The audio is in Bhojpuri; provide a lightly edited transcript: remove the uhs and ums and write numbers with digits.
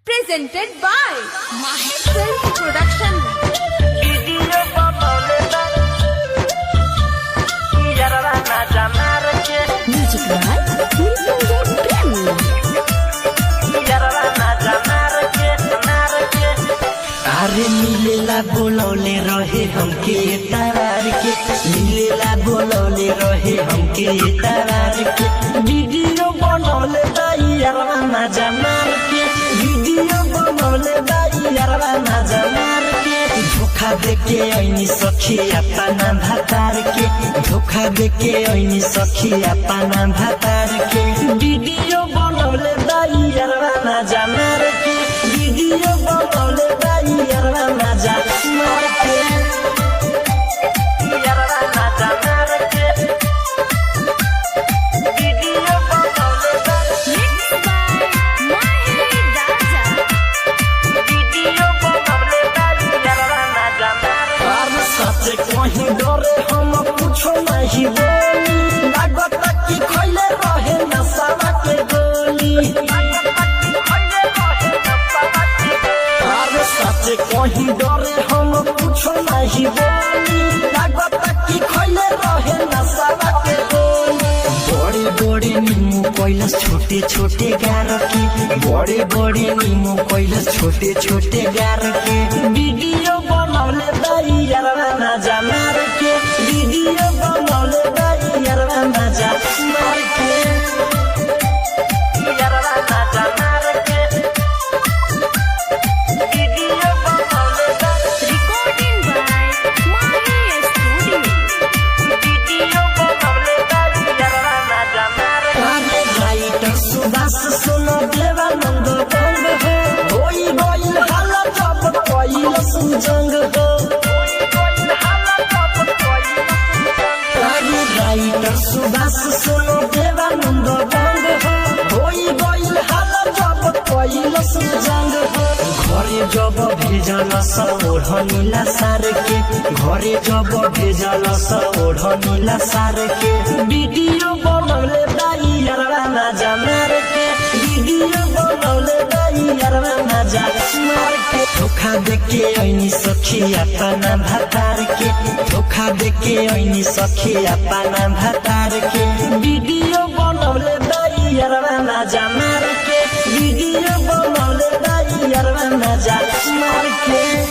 presented by Mahir Film Production. Music by अरे मिलेला बोलौले रहे हमके तार के, मिलेला बोलौले रहे हमके तार के, वीडियो बनौले दाई यारवा मजा मार के, वीडियो बनौले दाई यारवा मजा मार के, धोखा देके ऐनी सखी अपना भातार के, धोखा देके ऐनी सखी अपना भातार के, वीडियो बनौले दाई यारवा मजा मार के, वीडियो बनौले दाई यारवा मजा मार के, यारवा मजा मार के, वीडियो बनौले दाई Mixed by Mahir Raja. Video बनौले दाई यारवा मजा मार के। और सच कहीं डरे हम कुछो नहीं बोली, लागत कि खइले रहे नशा के गोली, सच कहीं डरे हम कुछो नहीं बोली, लागत कि खइले रहे नशा के गोली, बड़े बड़े नीमू कैलस छोटे छोटे गार के, बड़े बड़े नीमू कैलस छोटे छोटे गार के, वीडियो बनौले दाई यारवा मजा मार के, वीडियो बनौले दाई यारवा मजा मार के, यारवा मजा मार के, वीडियो बनौले दाई Recording by Mahir Studio. Video बनौले दाई यारवा मजा मार के। अरे राइटर सुभाष सुनो देवानंद बंग हो, होई गइल हाला जब कइल सुजंग हो, अरे राइटर सुभाष सुनो देवानंद बंग हो, होई गइल हाला जब कइल सुजंग हो, घरे जब भेजल ओढ़नीला सार के, घरे जब भेजल ओढ़नीला सार के, वीडियो बनौले दाई यारवा मजा मार के, वीडियो बनौले दाई यारवा मजा मार के, धोखा देके ऐनी सखी अपना भातार के, धोखा देके ऐनी सखी अपना भातार के, वीडियो बनौले दाई यारवा मजा मार के, वीडियो बनौले दाई यारवा मजा मार के।